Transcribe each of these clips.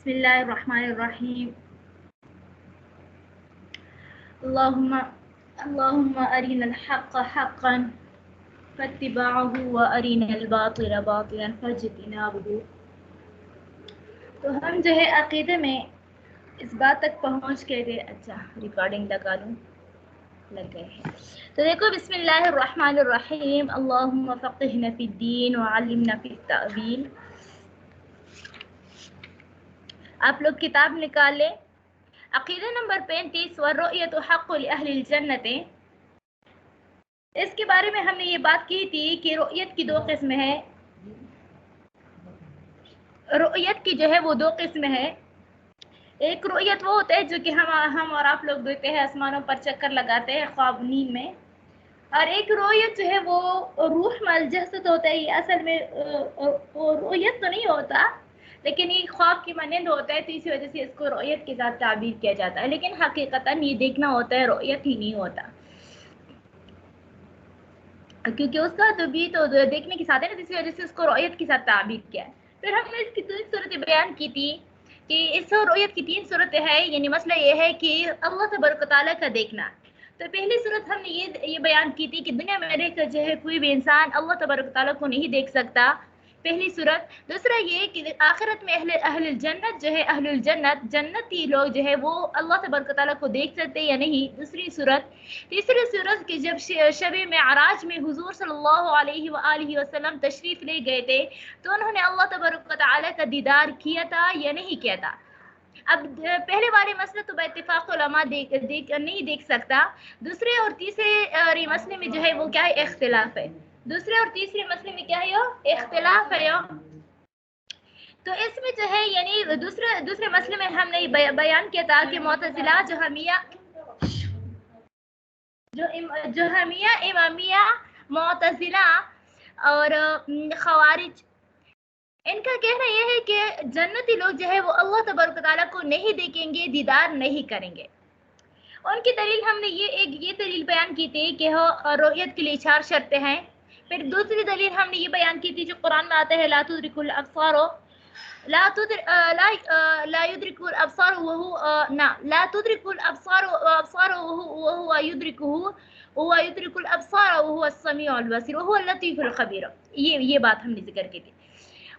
بسم اللہ الرحمن الرحیم اللہم ارنا الحق حقا فاتبعه وارنا الباطل باطلا فاجتنابه۔ تو ہم جو ہے عقیدے میں اس بات تک پہنچ گئے تھے، اچھا ریکارڈنگ لگا لوں، لگ گئے ہیں۔ تو دیکھو بسم اللہ الرحمن الرحیم، اللہم فقہنا فی الدین وعلمنا فی التأویل۔ آپ لوگ کتاب نکال لیں، عقیدہ نمبر 35 والرؤیۃ حق لأہل الجنت۔ اس کے بارے میں ہم نے یہ بات کی تھی کہ رؤیت کی دو قسم ہے، رؤیت کی جو ہے وہ دو قسم ہے۔ ایک رؤیت وہ ہوتا ہے جو کہ ہم اور آپ لوگ دیکھتے ہیں، آسمانوں پر چکر لگاتے ہیں خواب نیند میں، اور ایک رؤیت جو ہے وہ روح ملجسد ہوتا ہے۔ یہ اصل میں رؤیت تو نہیں ہوتا، لیکن یہ خواب کی مانند ہوتا ہے، تو اسی وجہ سے اس کو رؤیت کے ساتھ تعبیر کیا جاتا ہے، لیکن حقیقتاً یہ دیکھنا ہوتا ہے، رؤیت ہی نہیں ہوتا، کیونکہ اس کا تو بھی تو دیکھنے کے ساتھ ہے نا، اسی وجہ سے اس کو رؤیت کے ساتھ تعبیر کیا ہے۔ پھر ہم نے اس کی 3 صورتیں بیان کی تھی کہ اس رؤیت کی 3 صورتیں ہیں، یعنی مسئلہ یہ ہے کہ اللہ تبارک و تعالیٰ کا دیکھنا۔ تو پہلی صورت ہم نے یہ بیان کی تھی کہ دنیا میں رہ کر جو ہے کوئی بھی انسان اللہ تبارک و تعالیٰ کو نہیں دیکھ سکتا، پہلی صورت۔ دوسرا یہ کہ آخرت میں اہل الجنت جو ہے، اہل الجنت جنتی لوگ جو ہے وہ اللہ تبارک و تعالیٰ کو دیکھ سکتے یا نہیں، دوسری صورت۔ تیسری صورت کہ جب شب معراج میں حضور صلی اللہ علیہ وآلہ وسلم تشریف لے گئے تھے تو انہوں نے اللہ تبارک و تعالیٰ کا دیدار کیا تھا یا نہیں کیا تھا۔ اب پہلے والے مسئلے تو باتفاق علماء نہیں دیکھ سکتا، دوسرے اور تیسرے مسئلے میں جو ہے وہ کیا ہے، اختلاف ہے۔ دوسرے اور تیسرے مسئلے میں کیا ہے، اختلاف ہے۔ تو اس میں جو ہے یعنی دوسرے مسئلے میں ہم نے بیان کیا تھا کہ معتزلہ جہمیہ امامیہ معتزلہ اور خوارج، ان کا کہنا یہ ہے کہ جنتی لوگ جو ہے وہ اللہ تبارک و تعالیٰ کو نہیں دیکھیں گے، دیدار نہیں کریں گے۔ ان کی دلیل ہم نے یہ دلیل بیان کی تھی کہ رؤیت کے لیے 4 شرطیں ہیں۔ پھر دوسری دلیل ہم نے یہ بیان کی تھی جو قرآن میں آتا ہے، لا تدرک الابصار لا يدرك الابصار وهو يدرك الابصار وهو السميع البصير وهو اللطيف الخبير۔ یہ بات ہم نے ذکر کی تھی۔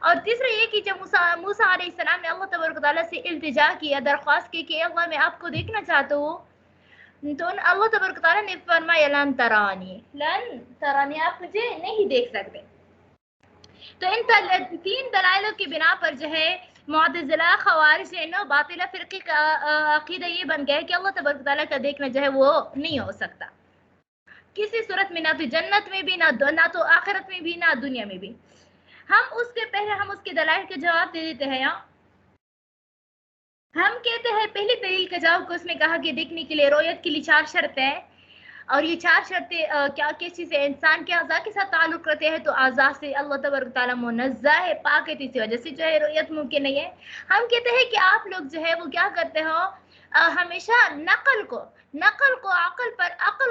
اور تیسرا یہ کہ جب موسیٰ علیہ السلام نے اللہ تبارک و تعالیٰ سے التجا کیا، درخواست کی کہ اللہ میں آپ کو دیکھنا چاہتا ہوں، تو اللہ تبارک و تعالیٰ نے فرمایا لن ترانی، آپ مجھے نہیں دیکھ سکتے۔ تو ان 3 دلائلوں کی بنا پر جو ہے معتزلہ خوارج باطلہ فرقے کا عقیدہ یہ بن گیا ہے کہ اللہ تبارک و تعالیٰ کا دیکھنا جو ہے وہ نہیں ہو سکتا کسی صورت میں، نہ تو جنت میں بھی، نہ تو آخرت میں بھی، نہ دنیا میں بھی۔ ہم اس کے دلائل کے جواب دے دیتے ہیں۔ ہم کہتے ہیں پہلی دلیل کا جواب کو اس میں کہا کہ دیکھنے کے لیے رؤیت کے لیے 4 شرطیں ہیں، اور یہ 4 شرطیں کیا کس چیز سے، انسان کے اعضاء کے ساتھ تعلق رکھتے ہیں، تو اعضاء سے اللہ تبارک تعالیٰ منزہ ہے، پاک ہے، تو اسی وجہ سے جو ہے رؤیت ممکن نہیں ہے۔ ہم کہتے ہیں کہ آپ لوگ جو ہے وہ کیا کرتے ہو، ہمیشہ عقل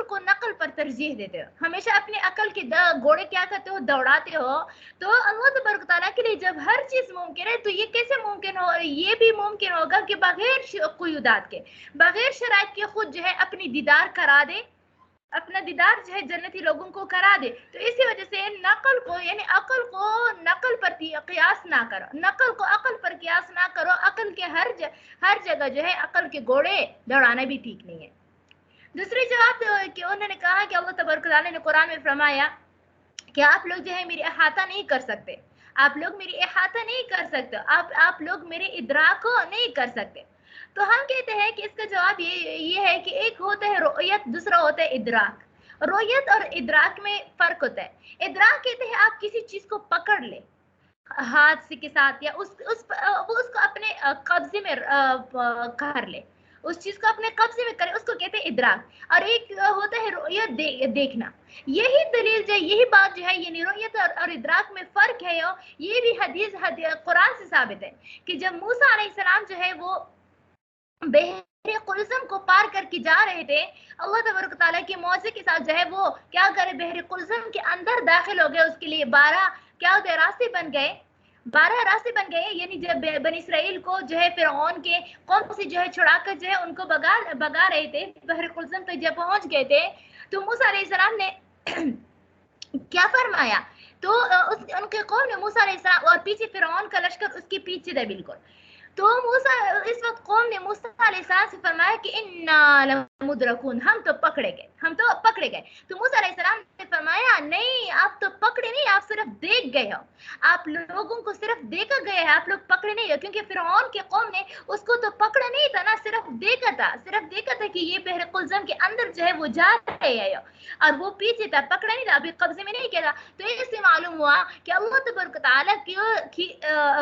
کو نقل پر ترجیح دیتے ہو، ہمیشہ اپنے عقل کے گھوڑے کیا کرتے ہو، دوڑاتے ہو۔ تو اللہ تبارک تعالیٰ کے لیے جب ہر چیز ممکن ہے تو یہ کیسے ممکن ہو، یہ بھی ممکن ہوگا کہ بغیر قیودات کے، بغیر شرائط کے خود جو ہے اپنی دیدار کرا دے، اپنا دیدار جو ہے جنتی لوگوں کو کرا دے۔ تو اسی وجہ سے نقل کو یعنی عقل کو نقل پر قیاس نہ کرو، نقل کو عقل پر قیاس نہ کرو، عقل کے ہر جگہ جو ہے عقل کے گھوڑے دوڑانا بھی ٹھیک نہیں ہے۔ دوسری جواب کہ انہوں نے کہا کہ اللہ تبارک و تعالیٰ نے قرآن میں فرمایا کہ آپ لوگ جو ہے میری احاطہ نہیں کر سکتے، آپ لوگ میری احاطہ نہیں کر سکتے، آپ لوگ میرے ادراک کو نہیں کر سکتے۔ تو ہم کہتے ہیں کہ اس کا جواب یہ ہے کہ ایک ہوتا ہے رؤیت، دوسرا ہوتا ہے ادراک۔ رؤیت اور ادراک میں فرق ہوتا ہے۔ ادراک کہتے ہیں آپ کسی چیز کو پکڑ لیں ہاتھ سے کے ساتھ، یا اس کو اپنے قبضے میں کر لے، اس چیز کو اپنے قبضے میں کرے، اس کو کہتے ہیں ادراک۔ اور ایک ہوتا ہے رؤیت، دیکھنا۔ یہی دلیل جو ہے، یہی بات جو ہے، یعنی رؤیت اور ادراک میں فرق ہے، یہ بھی حدیث قرآن سے ثابت ہے کہ جب موسیٰ علیہ السلام جو ہے وہ بحر قلزم کو پار کر کے جا رہے تھے، اللہ تبارک و تعالیٰ کے معجزے کے ساتھ جو ہے وہ کیا کرے، بحر قلزم کے اندر داخل ہو گئے، اس کے لیے 12 کیا ہوتے راستے بن گئے، 12 रास्ते बन गए, यानी जब बनी इसराइल को जो है फिरौन के कौम से जो है छुड़ा कर जो है उनको भगा रहे थे, बहर कुलसम तक जब पहुंच गए थे, तो मूसा अलैहिस्सलाम ने क्या फरमाया, तो उनके कौम ने मूसा अलैहिस्सलाम, और पीछे फिरौन का लश्कर उसके पीछे था बिल्कुल। तो मूसा, इस वक्त कौम ने मूसा अलैहिस्सलाम से फरमाया कि इन्ना लमुदरकून, हम तो पकड़े गए, हम तो पकड़े गए। तो मूसा अलैहिस्सलाम ने फरमाया नहीं, आप तो पकड़े नहीं, आप सिर्फ देख गए हो, आप लोगों को सिर्फ देखा गया है, आप लोग पकड़े नहीं हो, क्योंकि फिरौन के कौम ने उसको तो पकड़ा नहीं था ना, सिर्फ देखा था कि ये बहर कुलज़म के अंदर जो है वो जा रहे हैं, और वो पीछे था, पकड़ा नहीं था, अभी कब्जे में नहीं किया था। तो इससे मालूम हुआ कि अल्लाह तबारक तआला की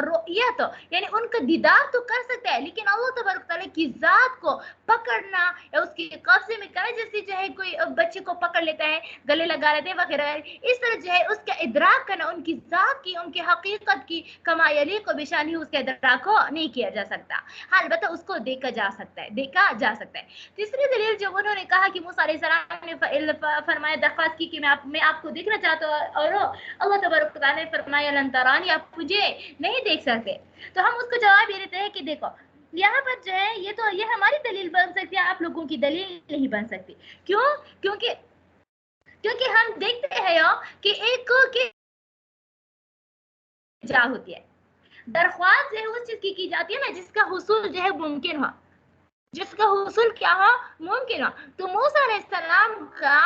रुयत, यानी उनका दीदार तो कर सकता है, लेकिन अल्लाह तबारक तआला की जात को पकड़ना या उसके कब्जे में करना, जैसे जो है कोई बच्चे को पकड़ लेता है, गले लगा लेते हैं वगैरह, इस तरह जो है उसका इदराक करना, उनकी जात की, उनकी हकीकत की, कमा यलीक़ बिशानी, उसका इदराक को नहीं किया जा सकता। हाँ, अलबत्ता उसको देखा जा सकता है। तीसरी दलील जो उन्होंने कहा कि मूसा अलैहिस्सलाम ने फरमाया, दरख्वास्त की कि मैं आपको देखना चाहता हूँ, और अल्लाह तबारक तआला ने फरमाया लन तरानी, आप मुझे नहीं देख सकते। तो हम उसको जवाब ये देते हैं कि देखो, यहाँ पर जो है ये हमारी दलील बन सकती है, आप लोगों की दलील नहीं बन सकती। क्यों? क्योंकि हम देखते हैं कि एक की जा होती है, दरख्वास्त जो है उस चीज की जाती है ना जिसका हुसूल जो है मुमकिन हो, जिसका हुसूल क्या हो, मुमकिन हो। तो मूसा अलैहिस्सलाम का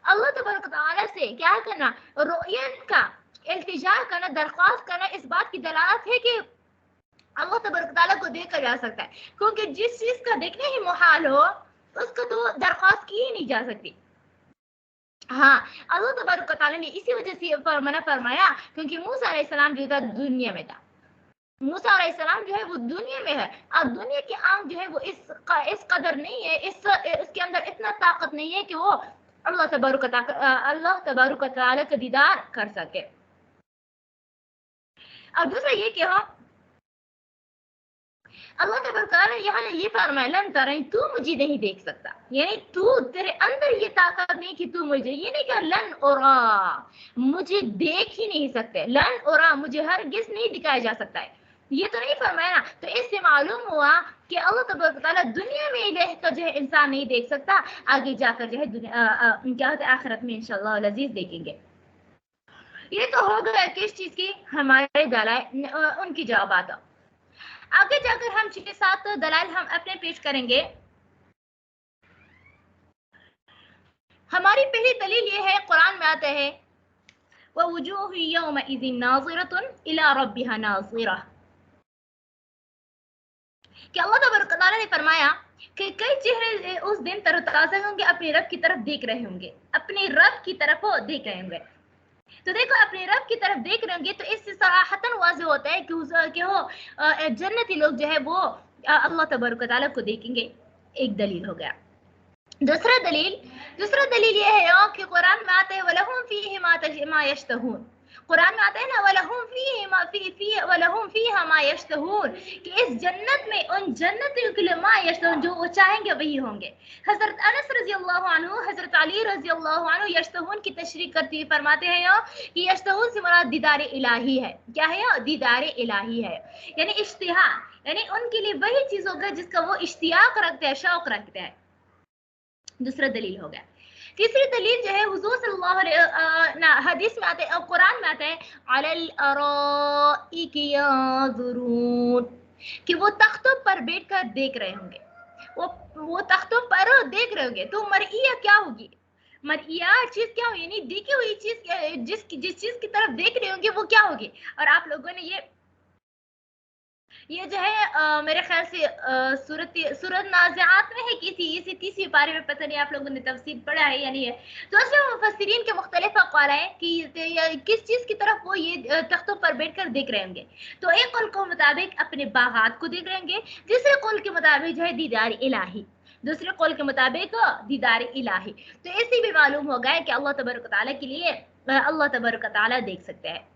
अल्लाह तबारक तआला से क्या करना, रुयत का इल्तिजा करना, दरख्वास्त करना, इस बात की दलालत है कि अल्लाह तबारक तआला को देखा जा सकता है, क्योंकि जिस चीज का देखना ही मुहाल हो उसको तो दरख्वास्त की ही नहीं जा सकती। हाँ, अल्लाह तबारक तआला ने इसी वजह से मना फरमाया, क्योंकि मूसा अलैहिस्सलाम जो था दुनिया में था, मूसा अलैहिस्सलाम जो है वो दुनिया में है, और दुनिया की आंख जो है वो इस कदर नहीं है, इसके अंदर इतना ताकत नहीं है कि वो अल्लाह तबारक तआला का दीदार कर सके। और दूसरा ये कि अल्लाह तबारक तआला यहाँ ये फरमाया लन तरनी, तू मुझे नहीं देख सकता, यानी तू, तेरे अंदर ये ताकत नहीं कि तू मुझे, ये नहीं कि लन उरा, मुझे देख ही नहीं सकते, लन उरा, मुझे हरगिज़ नहीं दिखाया जा सकता है, ये तो नहीं फरमाया ना। तो इससे मालूम हुआ कि अल्लाह तबारक तआला दुनिया में रहकर जो है इंसान नहीं देख सकता, आगे जाकर जो है क्या होता है आखिरत में इंशाअल्लाह अल अज़ीज़ देखेंगे। ये तो हो गया किस चीज की, हमारे दलाइल, उनकी जवाबात। आगे जाकर हम 6-7 दलाइल हम अपने पेश करेंगे। हमारी पहली दलील ये है, कुरान में आता है ववुजूह यौमइज़िन नाज़िरतुन इला रब्बिहा नाज़िरा, कि अल्लाह तबारक तआला ने फरमाया कि कई चेहरे उस दिन तरोताज़ा होंगे, अपने रब की तरफ देख रहे होंगे, अपने रब की तरफ वो देख रहे होंगे। तो देखो, अपने रब की तरफ देख रहे होंगे, तो इससे सराहतन वाज़ेह होता है कि वो जन्नती लोग जो है वो अल्लाह तबारक तआला को देखेंगे। एक दलील हो गया। दूसरा दलील ये है कि कुरान में आता है वलहुम फीही मा यश्तहून, कुरान में आता है ना वलहुम फीहा मा यश्तहून, कि इस जन्नत में उन जन्नतियों के लिए मा यश्तहून, जो वो चाहेंगे वही होंगे। हजरत अनस रजी अल्लाह अन्हु, हजरत अली रजी अल्लाह अन्हु यश्तहून की तशरीह करते हुए फरमाते हैं कि यश्तहून से मुराद दीदार इलाही है। क्या है? दीदार इलाही है, यानी इश्तिहा, यानी उनके लिए वही चीज होगा जिसका वो इश्तियाक रखते हैं, शौक रखते हैं। दूसरा दलील हो गया। तीसरी दलील जो है हुजूर सल्लल्लाहु अलैहि हदीस में आते हैं, कुरान में आता है अलल अराइकी यांजुरून, कि वो तख्तों पर बैठकर देख रहे होंगे, वो तख्तों पर देख रहे होंगे। तो मरइया क्या होगी? मरइया चीज क्या होगी? यानी देखी हुई चीज, जिस चीज की तरफ देख रहे होंगे वो क्या होगी? और आप लोगों ने ये जो है मेरे ख्याल से सूरत नाज़िआत में है, किसी तीसरी पारे में, पता नहीं आप लोगों ने तफसीर पढ़ा है या नहीं है। तो उसमें मुफस्सिरीन के मुख्तलिफ अक़वाल हैं कि किस चीज़ की तरफ वो ये तख्तों पर बैठकर देख रहे होंगे। तो एक कौल के मुताबिक अपने बागात को देख रहे होंगे, दूसरे कौल के मुताबिक जो है दीदार इलाही, दूसरे कौल के मुताबिक दीदार इलाही। तो ऐसे भी मालूम हो गया कि अल्लाह तबारक तआला के लिए अल्लाह तबारक तआला देख सकते हैं।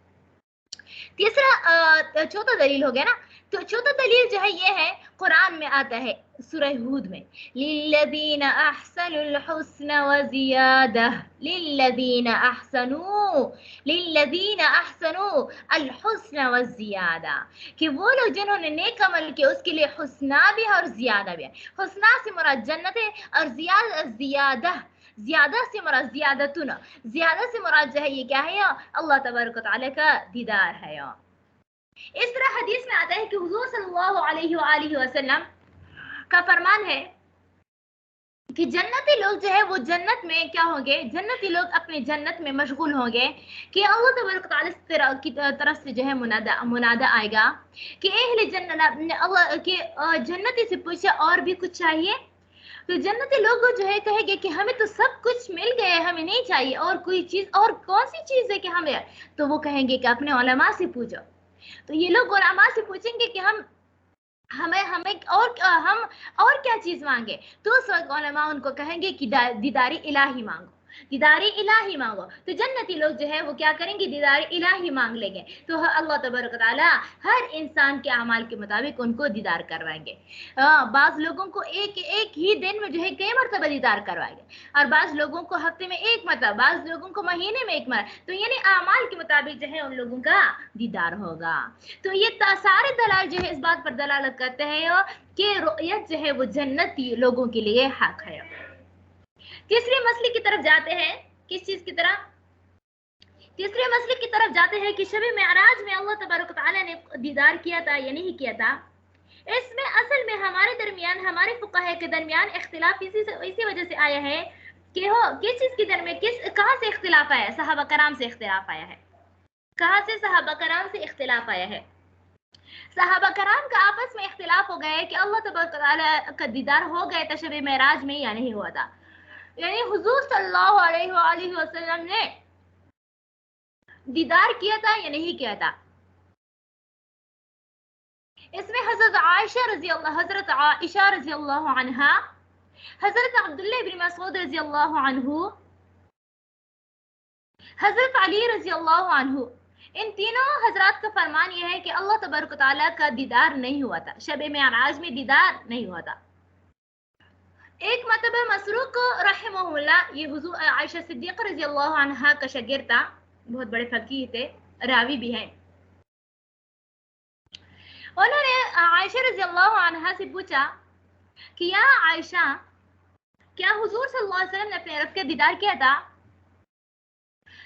तीसरा चौथा दलील हो गया ना। तो चौथा दलील जो है ये है, कुरान में आता है सूरह हूद में, लिल्लज़ीन अहसनुल हुस्न व ज़ियादा, लिल्लज़ीन अहसनू, लिल्लज़ीन अहसनू अल हुस्न व ज़ियादा, कि वो लोग जिन्होंने नेक अमल किया उसके लिए हुस्ना भी है और ज़ियादा भी है। हुस्ना से मुराद जन्नत है और ज़ियादा ज्यादा से मुराद ज़ियादतुन, ज्यादा से मुराद जो है ये क्या है, अल्लाह तबारक व तआला का दीदार है। इस तरह हदीस में आता है कि हुजूर सल्लल्लाहु अलैहि वसल्लम का फरमान है कि जन्नती लोग जो है वो जन्नत में क्या होंगे, जन्नती लोग अपने जन्नत में मशगूल होंगे कि अल्लाह तबारक व तआला की तरफ से जो है मुनादा आएगा कि अहले जन्नत, अल्लाह के जन्नती से पूछे और भी कुछ चाहिए। तो जन्नती लोग जो है कहेंगे कि हमें तो सब कुछ मिल गया है, हमें नहीं चाहिए और कोई चीज, और कौन सी चीज है कि हमें। तो वो कहेंगे कि अपने उलमा से पूछो। तो ये लोग उलमा से पूछेंगे कि हमें हमें और हम और क्या चीज मांगे। तो उस वक्त उलमा उनको कहेंगे कि दीदारी इलाही मांगो, दीदारी इलाही मांगो। तो जन्नती लोग जो है वो क्या करेंगे, दीदारी इलाही मांग लेंगे। तो अल्लाह तबारक व तआला हर इंसान के अमाल के मुताबिक उनको दीदार करवाएंगे। बाज़ लोगों को एक ही दिन में जो है कई मरतबा दीदार करवाएंगे, और बाज़ लोगों को हफ्ते में एक मरतबा, बाज़ लोगों को महीने में एक मरतबा। तो यानी अमाल के मुताबिक जो है उन लोगों का दीदार होगा। तो ये सारे दलाल जो है इस बात पर दलालत करते हैं कि रुयत जो है वो जन्नती लोगों के लिए हक है। तीसरे मसले की तरफ जाते हैं, किस चीज की तरफ, तीसरे मसले की तरफ जाते हैं कि शब मेराज में अल्लाह तबारक व तआला ने दीदार किया था या नहीं किया था। इसमें असल में हमारे दरमियान, हमारे फुक़हा के दरमियान इख्तिलाफ इसी वजह से आया है कि हो किस चीज के दरमियान, कहाँ से इख्तिलाफ आया है, सहाबा कराम से इख्तिलाफ आया है। कहाँ से सहाबा कराम से इख्तिलाफ आया है? सहाबा कराम का आपस में इख्तिलाफ हो गया है कि अल्लाह तबारक व तआला का दीदार हो गया था शब मेराज में या नहीं हुआ था। यानी हुजूर सल्लल्लाहु अलैहि वसल्लम ने दीदार किया था या नहीं किया था। इसमें हजरत आयशा रजी अल्लाह अन्हा, हजरत अब्दुल्लाह इब्न मसऊद रजी अल्लाह अन्हु, हजरत अली रजी अल्लाह अन्हु, इन तीनों हजरात का फरमान यह है कि अल्लाह तबारक व तआला का दीदार नहीं हुआ था, शब मेराज में दीदार नहीं हुआ था। एक मतलब मसरूक रहमहुल्लाह, ये हुजूर आयशा सिद्दीक़ा रजी अल्लाह अन्हा का शागिर्द था, बहुत बड़े फकीह थे, रावी भी हैं। उन्होंने आयशा रजी अल्लाह अन्हा से पूछा कि या आयशा, क्या हुजूर सल्लल्लाहु अलैहि वसल्लम ने अपने रब का दीदार किया था?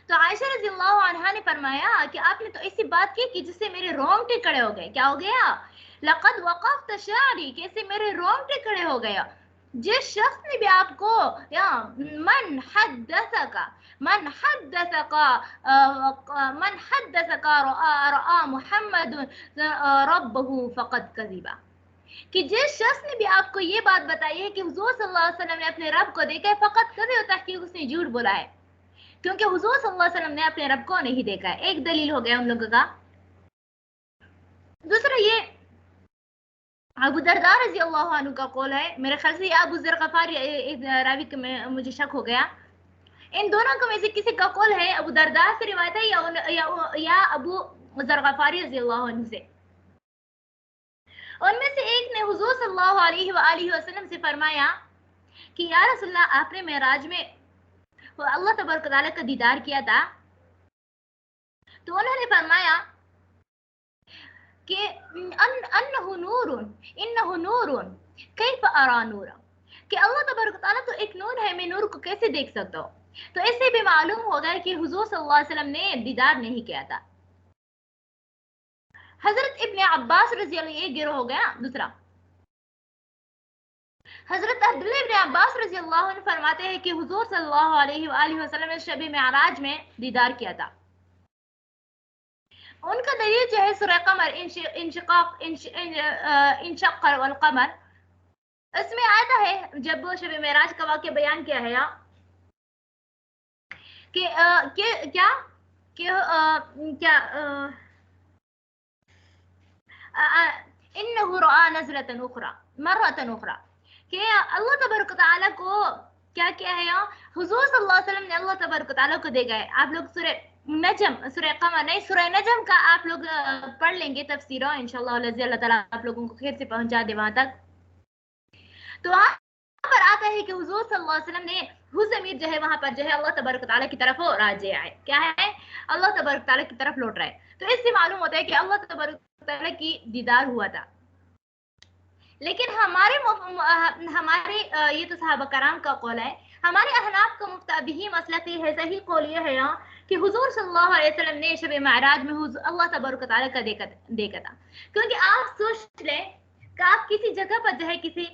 तो आयशा रजी अल्लाह अन्हा ने फरमाया कि आपने तो ऐसी बात की कि जिससे मेरे रोंगटे खड़े हो गए। क्या हो गया? लक़द वक़फ़्त शारी, कैसे मेरे रोंगटे खड़े हो गया। जिस शख्स ने भी आपको, या मन हद्दसका रआ मुहम्मद रब्बहु फ़क़द कज़िबा, कि जिस शख्स ने भी आपको ये बात बताई है कि हुजूर सल्लल्लाहु अलैहि वसल्लम ने अपने रब को देखा है, फ़क़द कज़िबा, तहक़ीक़ उसने झूठ बोला है, क्योंकि हुजूर सल्लल्लाहु अलैहि वसल्लम ने अपने रब को नहीं देखा है। एक दलील हो गया उन लोगों का। दूसरा ये अबू दरदा रजी अल्लाह अन्हु का कौल है, मेरे ख्याल से अबू ज़र गफारी रावी में मुझे शक हो गया। इन दोनों को में से किसी का कौल है, अबू दरदा से रिवायत है या अबू ज़र गफारी रजी अल्लाह अन्हु से। उनमें से एक ने हुजूर सल्लल्लाहु अलैहि वसल्लम से फरमाया कि या रसूलल्लाह, आपने मेराज में अल्लाह तबारक व तआला का दीदार किया था। तो उन्होंने फरमाया कि अन्नहु नूरुन कैफ अरा नूरा, कि अल्लाह तबारक व तआला तो एक नूर है, मैं नूर को कैसे देख सकता हूँ। तो इससे भी मालूम होगा कि हुजूर सल्लल्लाहु अलैहि वसल्लम ने दीदार नहीं किया था। हजरत इब्न अब्बास रजी अल्लाह, एक गिरोह हो गया। दूसरा हजरत अब्दुल्लाह इब्न अब्बास रजी अल्लाह अन्हु फरमाते हैं कि हुजूर सल्लल्लाहु अलैहि वसल्लम ने शब मेराज में दीदार किया था। उनका दलील जो है सूरह कमर, इंशक़्क़ल वल क़मर, इसमें आयता है जब शब मेराज का वाक़या बयान किया है कि क्या इन्नहु रआ नज़रतन उख़रा मर्रतन उख़रा, कि अल्लाह तबारक व तआला को क्या किया है, हुजूर सल्लल्लाहु अलैहि वसल्लम ने अल्लाह तबारक व तआला को देखा है। आप लोग सूरह नजम, सूरह कमर नहीं, सूरह नजम का आप लोग पढ़ लेंगे तफसीर इंशाल्लाह, अल्लाह ताला आप लोगों को खैर से पहुंचा दे वहां तक। तो वहां पर आता है कि हुजूर सल्लल्लाहु अलैहि वसल्लम ने हु ज़मीर जो है वहां पर जो है अल्लाह तबारक तआला की तरफ राजिअ है, क्या है, अल्लाह तबारक तआला की तरफ लौट रहा है। तो इससे मालूम होता है कि अल्लाह तबारक तआला की दीदार हुआ था। लेकिन हमारे ये तो सहाबा कराम का कौल है, हमारे अहनाफ का मुफ्ताबिही मसलक ये है, सही कौल ये है कि हुजूर सल्लल्लाहु अलैहि वसल्लम ने शब महराज में अल्लाह तबारक तआला का देखा था। क्योंकि आप सोच लें कि आप किसी जगह पर जो है किसी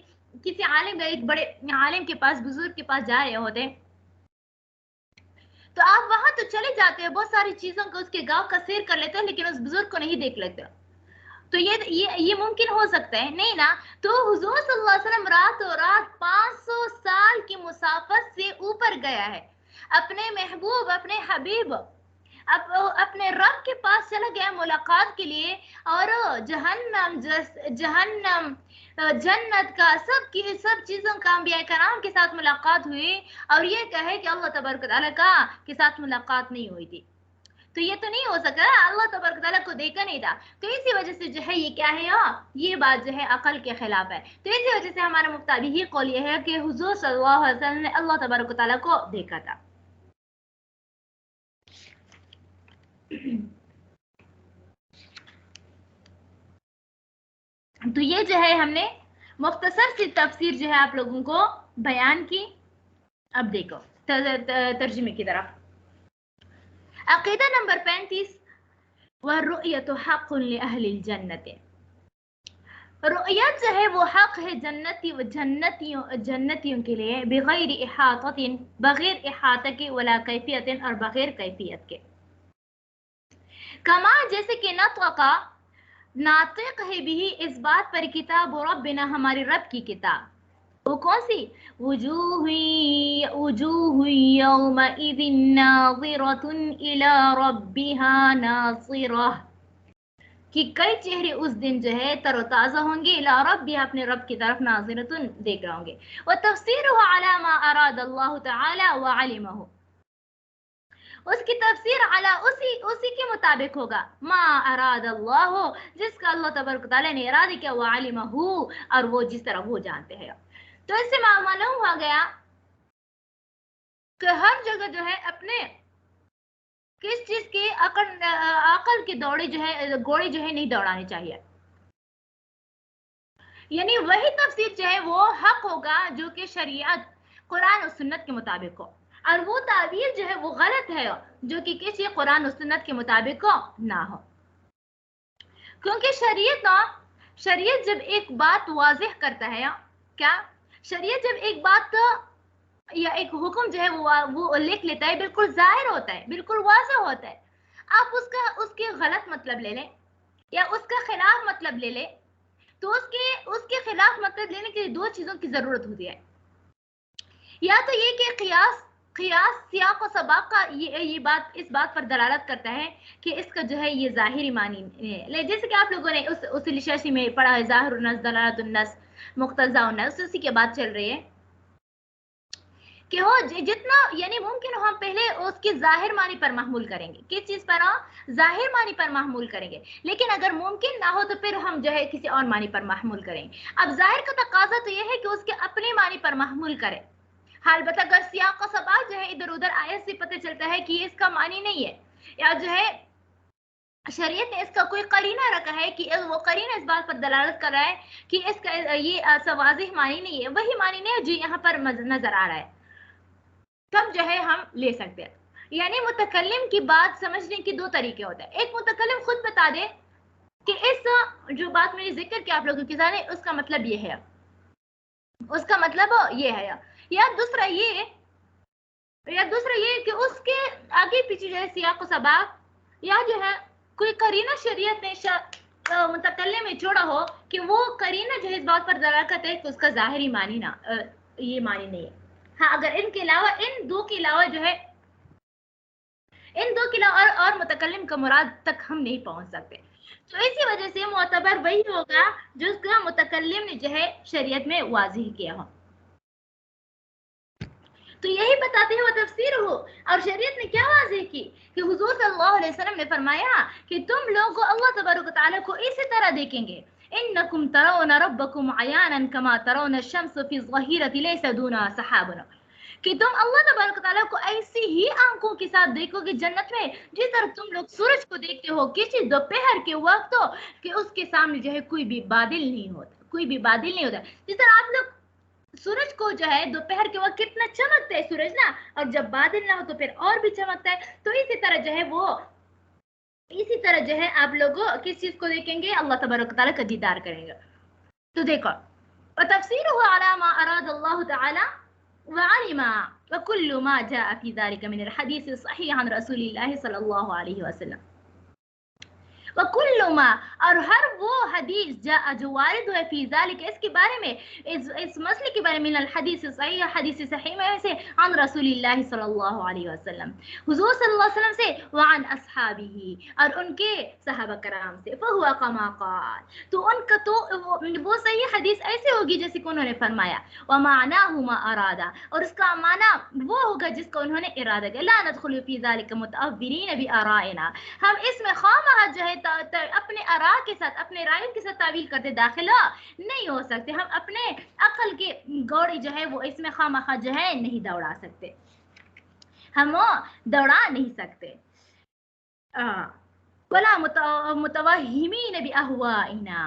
आलिम, एक बड़े आलिम के पास, बुजुर्ग के पास जा रहे होते, तो आप वहां तो चले जाते हैं, बहुत सारी चीजों को, उसके गांव का सैर कर लेते हैं, लेकिन उस बुजुर्ग को नहीं देख लेते। तो ये मुमकिन हो सकता है नहीं ना? तो हुजूर सल्लल्लाहु अलैहि वसल्लम रातों रात 500 साल की मुसाफत से ऊपर गया है, अपने महबूब, अपने हबीब, अपने रब के पास चला गया मुलाकात के लिए, और जहन्नम जन्नत का सब चीजों का अंबिया कराम के साथ मुलाकात हुई, और ये कहे कि अल्लाह तबारक तआला का के साथ मुलाकात नहीं हुई थी। तो ये तो नहीं हो सकता, अल्लाह तबारक तआला को देखा नहीं था। तो इसी वजह से जो है ये क्या है, ये बात जो है अकल के खिलाफ है। तो इसी वजह से हमारा मुफ्ताबी ही कौल ये है कि हुजूर सल्लल्लाहु अलैहि वसल्लम ने अल्लाह तबारक तआला को देखा था। तो ये जो है हमने मुख्तसर सी तफसीर जो है आप लोगों को बयान की। अब देखो तर्जुमे की तरफ। अकीदा नंबर 35, वरुयतु हक़्क़ुन लिअहलिल जन्नत। रुयत जो है वो हक है जन्नतियों के लिए, बगैर इहाततिन, बगैर इहाता के, वला कैफियतिन, और बगैर कैफियत के। कमा जैसे कि नतक़ा नातिक है भी इस बात पर किताब रब्बिना, हमारे रब की किताब, वो कौन सी, वुजूह यौमइज़िन नाज़िरतुन इला रब्बिहा नाज़िरह, कि कई चेहरे उस दिन जो है तरोताज़ा होंगे, इला रब्बिहा, अपने रब की तरफ, नाज़िरतुन, देख रहे होंगे। व तफसीरुहु अला मा अराद अल्लाह तआला व अलिमहु, उसकी तफसीर अला उसी के मुताबिक होगा, मा अराद अल्लाह, जिसका अल्लाह तबारक तआला ने इरादा किया, व अलिमहु, और वो जिस तरह वो जानते हैं। तो इससे मालूम हो गया कि हर जगह जो है अपने किस चीज के अकल के घोड़े जो है नहीं दौड़ाने चाहिए। यानी वही तफसीर जो है वो हक होगा जो कि शरीयत, कुरान और सुन्नत के मुताबिक हो, और वो तावील जो है वो गलत है जो कि किसी कुरान और सुन्नत के मुताबिक हो ना हो। क्योंकि शरीयत जब एक बात वाज़ेह करता है, क्या, शरीयत जब एक बात या एक हुक्म जो है वो लिख लेता है, बिल्कुल जाहिर होता है, बिल्कुल वाज़ेह होता है। आप उसके गलत मतलब ले लें या उसका खिलाफ मतलब ले लें, तो उसके खिलाफ मतलब लेने के लिए दो चीजों की जरूरत होती है। या तो ये कि कियास सियाक और सबाक का ये बात इस बात पर दलालत करता है कि इसका जो है ये जाहिरी मानी है, जैसे कि आप लोगों ने उस लिशाशी में पढ़ा है, ज़ाहिरुन नस, दलालतुन नस, मुक्तज़ाउन नस, उसी की बात चल रही है कि हो जितना यानी मुमकिन हो हम पहले उसके जाहिर मानी पर महमूल करेंगे, किस चीज पर, जाहिर मानी पर महमूल करेंगे, लेकिन अगर मुमकिन ना हो तो फिर हम जो है किसी और मानी पर महमूल करेंगे। अब जाहिर का तकाजा तो यह है कि उसके अपने मानी पर महमूल करें, अलबत्ता अगर सियाक का सबाक जो है इधर उधर आयत से पता चलता है कि इसका मानी नहीं है, या जो है शरीयत ने इसका कोई करीना रखा है कि वो करीना इस बात पर दलालत कर रहा है कि इसका ये सवाज़िह मानी नहीं है, वही मानी नहीं है जो यहाँ पर नजर आ रहा है, तब जो है हम ले सकते हैं। यानी मुतकल्लिम की बात समझने के दो तरीके होते हैं। एक, मुतकल्लिम खुद बता दे कि इस जो बात मैंने जिक्र किया आप लोगों के सामने, उसका मतलब ये है, उसका मतलब ये है, या दूसरा ये कि उसके आगे पीछे जो है सियाक व सबाक या जो है कोई करीना शरीयत ने मुतकल्लिम में छोड़ा हो कि वो करीना जो है इस बात पर दलालत करता है कि उसका जाहिरी मानी ना ये मानी नहीं है। हाँ, अगर इनके अलावा इन दो के अलावा और मुतकल्लिम का मुराद तक हम नहीं पहुंच सकते। तो इसी वजह से मोतबर वही होगा जो उसका मुतकल्लिम ने जो है शरीयत में वाज़िह किया हो। تو یہی بتاتے ہیں وہ تفسیر ہو. اور شریعت نے کیا واضح کی کہ حضور صلی اللہ علیہ وسلم نے فرمایا کہ تم لوگ کو اللہ تبارک و تعالیٰ کو اسی طرح دیکھیں گے. انکم ترون ربکم عیانا کما ترون الشمس فی الظہیرۃ لیس دونہا سحاب، کہ تم اللہ تبارک و تعالیٰ کو ایسی ہی آنکھوں کے ساتھ دیکھو گے جنت میں جس طرح تم لوگ سورج کو دیکھتے ہو کسی دوپہر کے وقت ہو کہ اس کے سامنے جو ہے کوئی بھی بادل نہیں ہوتا، کوئی بھی بادل نہیں ہوتا. جس طرح آپ لوگ سورج کو جو ہے دوپہر کے وقت کتنا چمکتا ہے سورج نا، اور جب بادل نہ ہو تو پھر اور بھی چمکتا ہے. تو اسی طرح جو ہے آپ لوگ کس چیز کو دیکھیں گے؟ اللہ تبارک و تعالیٰ کا دیدار کریں گے. تو دیکھو وتفسیره على ما اراد الله تعالی وعلم وكل ما جاء في ذلك من الحديث الصحيح عن رسول الله صلی اللہ علیہ وسلم. وکل ما، اور ہر وہ حدیث جاء جو وارد ہوئے فی ذالک اس کے بارے میں، اس مسئلے کے بارے میں، من الحدیث صحیح، حدیث صحیح میں سے، عن رسول اللہ صلی اللہ علیہ وسلم، حضور صلی اللہ علیہ وسلم سے، وعن اصحابہ، اور ان کے صحابہ کرام سے، فہو کما قال، تو ان کا تو وہ صحیح حدیث ایسے ہوگی جیسے کہ انہوں نے فرمایا. ومعناہ ما ارادہ، اور اس کا معنی وہ ہوگا جس کو انہوں نے ارادہ کیا. لا ندخل فی ذالک متعبرین بآرائنا، ہم اس میں خواہ جو ہے اپنے آراء کے ساتھ، اپنے رائے کے ساتھ تعویل کرتے داخلہ نہیں ہو سکتے. ہم اپنے عقل کے گوڑے جو ہے وہ اس میں خواہ جو ہے نہیں دوڑا سکتے، ہم دوڑا نہیں سکتے. ولا متوہمین باہوائنا،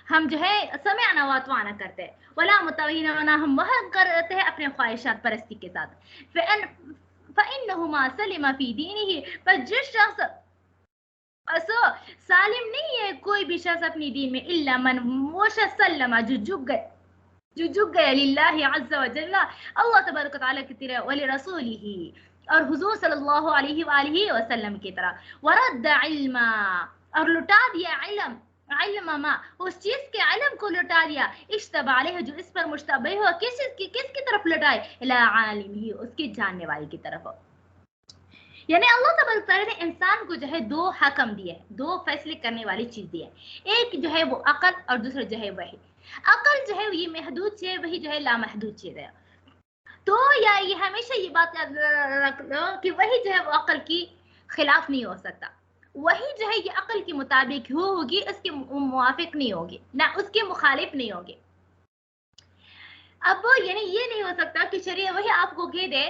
ہم جو ہے سمعنا واطعنا کرتے ہیں. ولا متوہمین، ہم وہم کرتے ہیں اپنے خواہشات پرستی کے ساتھ. فإنهما سلم فی دینہ، پر جس شخص سالم نہیں ہے کوئی بھی شخص اپنی دین میں، الا من، وہ شخص سلم جو جھک گئے للہ عز وجل، اللہ تبارک و تعالیٰ کی طرح، ولرسولہ، اور حضور صلی اللہ علیہ وآلہ وسلم کی طرح، ورد علما، اور لٹا دیا علم ما، اس چیز کے علم کو لٹا دیا، اشتبہ علیہ جو اس پر مشتبہ ہو، کس کی طرف لٹائے؟ الی عالمہ، اس کے جاننے والے کی طرف. یعنی اللہ تبارک تعالیٰ نے انسان کو جو ہے دو حکم دیے، دو فیصلے کرنے والی چیز دی ہے. ایک جو ہے وہ عقل، اور دوسرا جو ہے وحی. عقل جو ہے یہ محدود چیز ہے، وہی جو ہے لامحدود چیز ہے. تو یا یہ ہمیشہ یہ بات یاد رکھ لو کہ وہی جو ہے وہ عقل کی خلاف نہیں ہو سکتا. وہی جو ہے یہ عقل کے مطابق ہوگی، اس کے موافق نہیں ہوگی، نہ اس کے مخالف نہیں ہوگی. اب یعنی یہ نہیں ہو سکتا کہ شریعت وہی آپ کو کہہ دے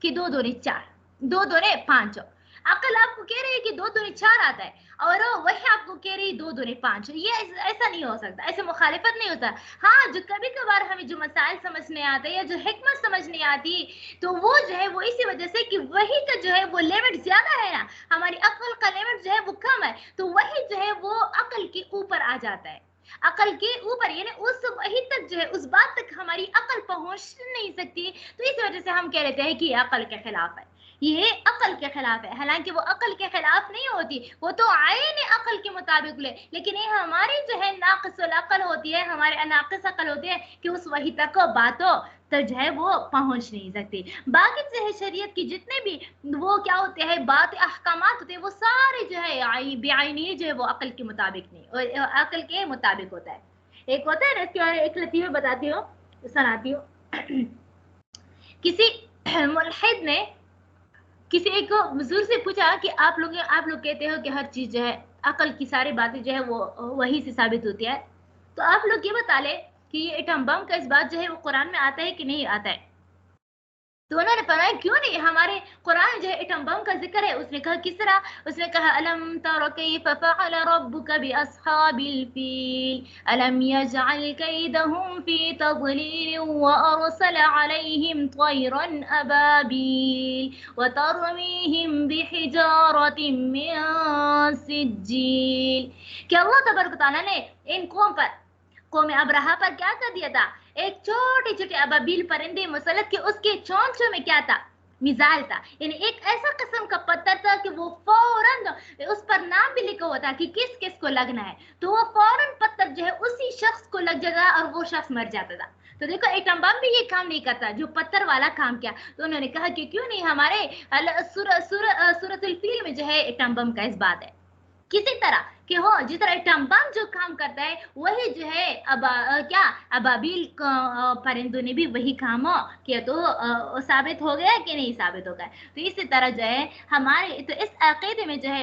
کہ 2 دونے 4، 2 دونے 5. عقل آپ کو کہہ رہی ہے کہ 2 دونے 4 آتا ہے، اور وہی آپ کو کہہ رہی ہے 2 دونے 5. یہ ایسا نہیں ہو سکتا، ایسے مخالفت نہیں ہوتا. ہاں جو کبھی کبھار ہمیں جو مسائل سمجھ نہیں آتے یا جو حکمت سمجھ نہیں آتی، تو وہ جو ہے وہ اسی وجہ سے کہ وہی کا جو ہے وہ لیمٹ زیادہ ہے نا، ہماری عقل کا لیمٹ جو ہے وہ کم ہے، تو وہی جو ہے وہ عقل کے اوپر آ جاتا ہے. عقل کے اوپر یعنی اس وہی تک جو ہے اس بات تک ہماری عقل پہنچ نہیں سکتی. تو اس وجہ سے ہم کہہ لیتے ہیں کہ یہ عقل کے خلاف ہے، یہ عقل کے خلاف ہے. حالانکہ وہ عقل کے خلاف نہیں ہوتی، وہ تو عین عقل کے مطابق لے، لیکن یہ ہماری جو ہے ناقص العقل ہوتی ہے، ہمارے ناقص عقل ہوتی ہے کہ اس وہی تک باتوں تو جو ہے وہ پہنچ نہیں سکتی. باقی جو ہے شریعت کی جتنے بھی وہ کیا ہوتے ہیں بات احکامات ہوتے ہیں، وہ سارے جو ہے بعینی جو ہے وہ عقل کے مطابق نہیں، عقل کے مطابق ہوتا ہے. ایک ہوتا ہے نا، اس کے بارے ایک لطیفہ بتاتی ہوں، سناتی ہوں. کسی ملحد نے کسی ایک بزرگ سے پوچھا کہ آپ لوگ کہتے ہو کہ ہر چیز جو ہے عقل کی ساری باتیں جو ہے وہ وہی سے ثابت ہوتی ہے، تو آپ لوگ یہ بتا لیں کہ یہ ایٹم بم کا اس بات جو ہے وہ قرآن میں آتا ہے کہ نہیں آتا ہے. تو انہوں نے فرمایا کیوں نہیں، ہمارے قرآن جو ہے ایٹم بم کا ذکر ہے. اس نے کہا کس طرح؟ اس نے کہا الم تر کیف فعل ربک باصحاب الفیل الم یجعل کیدہم فی تضلیل وارسل علیہم طیرا ابابیل وترمیہم بحجارۃ من سجیل. کہ اللہ تبارک و تعالیٰ نے ان قوم ابرہہ پر کیا کر دیا تھا؟ ایک چھوٹے چھوٹے ابابیل پرندے مسلط کے اس کے چونچوں میں کیا تھا؟ مثال تھا. یعنی ایک ایسا قسم کا پتھر تھا کہ وہ فوراً اس پر نام بھی لکھا ہوا تھا کہ کس کس کو لگنا ہے، تو وہ فوراً پتھر جو ہے اسی شخص کو لگ جاتا اور وہ شخص مر جاتا تھا. تو دیکھو ایٹم بم بھی یہ کام نہیں کرتا جو پتھر والا کام کیا. تو انہوں نے کہا کہ کیوں نہیں ہمارے سورۃ الفیل میں جو ہے ایٹم بم کا اس بات ہے. किसी तरह कि हो जिस तरह टम्बम जो काम करता है वही जो है अबाबिल परिंदों ने भी वही काम किया, तो साबित हो गया कि नहीं साबित हो गया। तो इसी तरह जो है हमारे तो इस अकीदे में जो है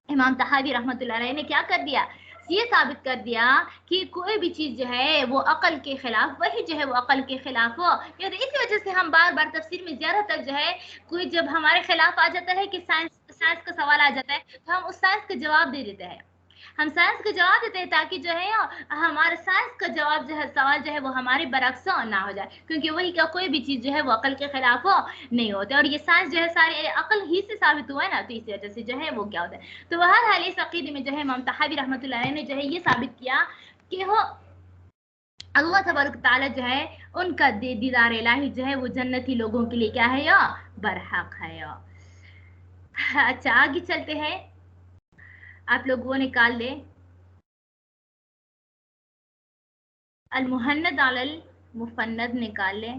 इमाम तहावी रहमतुल्लाह अलैह ने क्या कर दिया, ये साबित कर दिया कि कोई भी चीज जो है वो अकल के खिलाफ, वही जो है वो अकल के खिलाफ हो। या तो इसी वजह से हम बार बार तफसीर में ज्यादा तक जो है कोई जब हमारे खिलाफ आ जाता है कि साइंस का सवाल आ जाता है तो हम उस साइंस का जवाब दे देते हैं, हम साइंस का जवाब देते हैं ताकि जो है हमारे साइंस का जवाब जो है सवाल जो है वो हमारे बरक्स ना हो जाए, क्योंकि वही का कोई भी चीज जो है वो अकल के खिलाफ हो नहीं होते, और ये साइंस जो है सारे अकल ही से साबित हुआ है ना, तो इसी वजह से जो है वो क्या होता है। तो बहरहाल इस अकीदे में जो है इमाम तहावी रहमतुल्लाह अलैह ने जो है ये साबित किया कि हो अल्लाह तबारक तआला जो है उनका दीदार इलाही जो है वो जन्नती लोगों के लिए क्या है या बरहक है या। अच्छा आगे चलते हैं, आप लोग वो निकाल ले अल मुहन्नद अलल मुफन्नद निकाल ले।